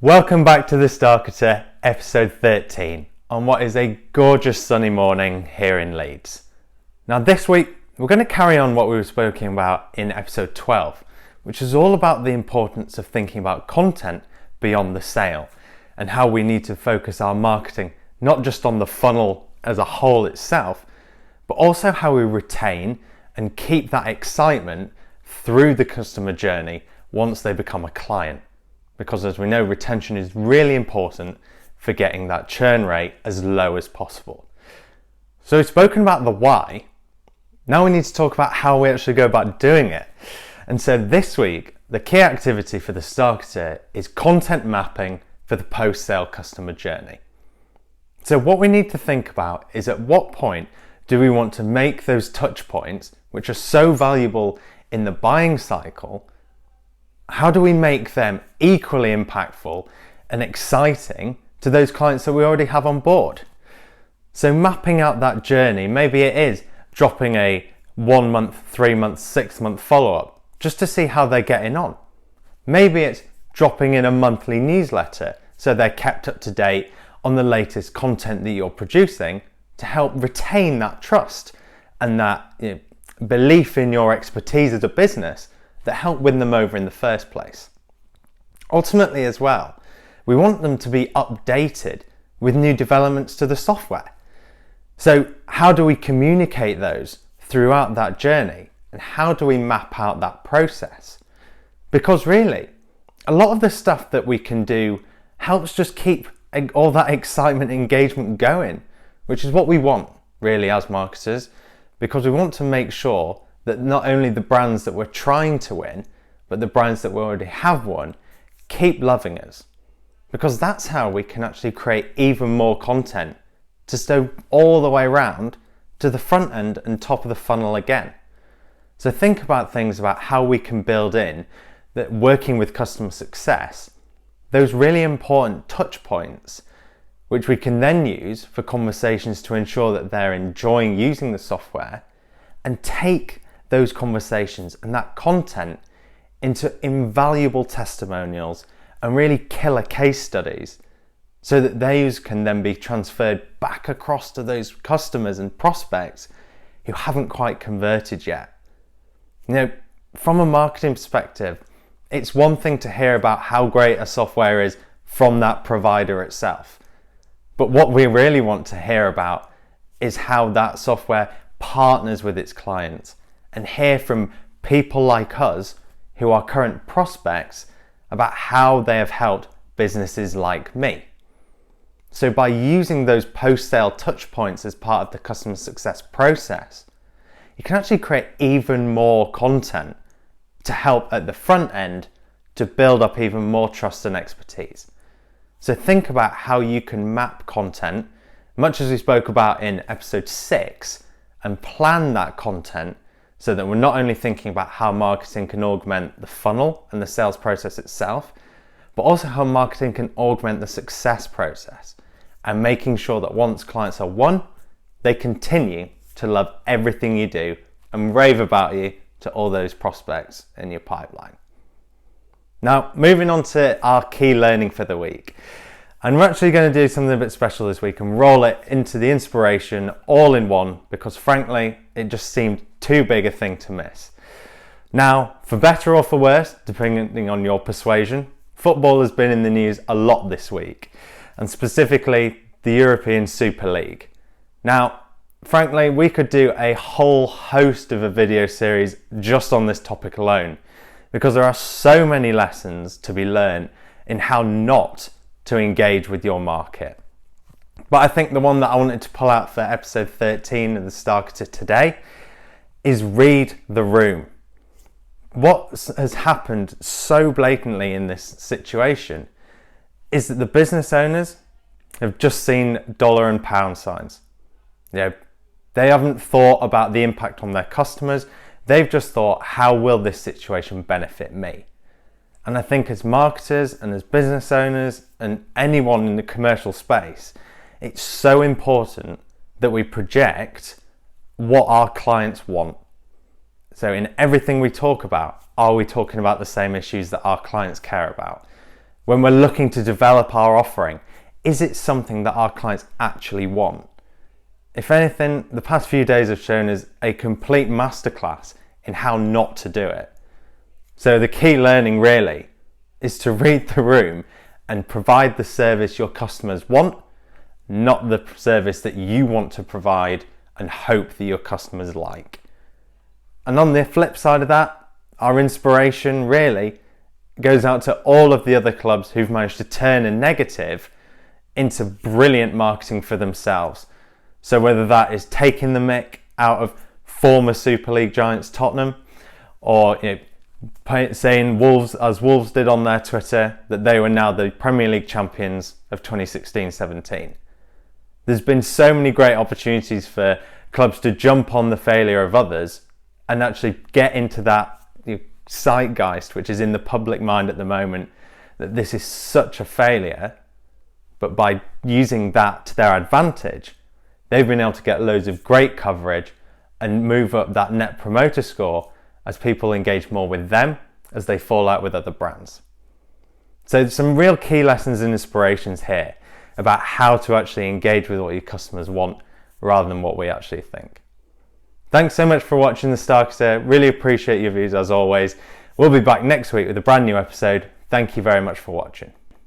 Welcome back to the Starketer, episode 13, on what is a gorgeous sunny morning here in Leeds. Now this week, we're going to carry on what we were speaking about in episode 12, which is all about the importance of thinking about content beyond the sale, and how we need to focus our marketing not just on the funnel as a whole itself, but also how we retain and keep that excitement through the customer journey once they become a client. Because as we know, retention is really important for getting that churn rate as low as possible. So we've spoken about the why. Now we need to talk about how we actually go about doing it. And so this week, the key activity for the Starketer is content mapping for the post-sale customer journey. So what we need to think about is at what point do we want to make those touch points, which are so valuable in the buying cycle, how do we make them equally impactful and exciting to those clients that we already have on board? So mapping out that journey, maybe it is dropping a 1 month, 3 month, 6 month follow-up just to see how they're getting on. Maybe it's dropping in a monthly newsletter so they're kept up to date on the latest content that you're producing to help retain that trust and that belief in your expertise as a business that help win them over in the first place. Ultimately as well, we want them to be updated with new developments to the software. So how do we communicate those throughout that journey, and how do we map out that process? Because really, a lot of the stuff that we can do helps just keep all that excitement and engagement going, which is what we want really as marketers, because we want to make sure that not only the brands that we're trying to win, but the brands that we already have won, keep loving us. Because that's how we can actually create even more content to stow all the way around to the front end and top of the funnel again. So think about things about how we can build in that working with customer success, those really important touch points, which we can then use for conversations to ensure that they're enjoying using the software, and take those conversations and that content into invaluable testimonials and really killer case studies so that those can then be transferred back across to those customers and prospects who haven't quite converted yet. From a marketing perspective, it's one thing to hear about how great a software is from that provider itself. But what we really want to hear about is how that software partners with its clients, and hear from people like us who are current prospects about how they have helped businesses like me. So by using those post-sale touch points as part of the customer success process, you can actually create even more content to help at the front end to build up even more trust and expertise. So think about how you can map content, much as we spoke about in episode 6, and plan that content so that we're not only thinking about how marketing can augment the funnel and the sales process itself, but also how marketing can augment the success process, and making sure that once clients are won, they continue to love everything you do and rave about you to all those prospects in your pipeline. Now, moving on to our key learning for the week. And we're actually going to do something a bit special this week and roll it into the inspiration all in one, because frankly, it just seemed too big a thing to miss. Now, for better or for worse, depending on your persuasion, football has been in the news a lot this week, and specifically the European Super League. Now, frankly, we could do a whole host of a video series just on this topic alone, because there are so many lessons to be learned in how not to engage with your market. But I think the one that I wanted to pull out for episode 13 of the Starketer today is read the room. What has happened so blatantly in this situation is that the business owners have just seen dollar and pound signs. They haven't thought about the impact on their customers. They've just thought, how will this situation benefit me? And I think as marketers and as business owners and anyone in the commercial space, it's so important that we project what our clients want. So in everything we talk about, are we talking about the same issues that our clients care about? when we're looking to develop our offering, is it something that our clients actually want? If anything, the past few days have shown us a complete masterclass in how not to do it. So the key learning really is to read the room and provide the service your customers want, not the service that you want to provide and hope that your customers like. And on the flip side of that, our inspiration really goes out to all of the other clubs who've managed to turn a negative into brilliant marketing for themselves. So whether that is taking the mick out of former Super League giants Tottenham, or saying Wolves, as Wolves did on their Twitter, that they were now the Premier League champions of 2016-17. There's been so many great opportunities for clubs to jump on the failure of others and actually get into that zeitgeist, which is in the public mind at the moment, that this is such a failure. But by using that to their advantage, they've been able to get loads of great coverage and move up that net promoter score as people engage more with them as they fall out with other brands. So some real key lessons and inspirations here about how to actually engage with what your customers want rather than what we actually think. Thanks so much for watching the Starketer. Really appreciate your views as always. We'll be back next week with a brand new episode. Thank you very much for watching.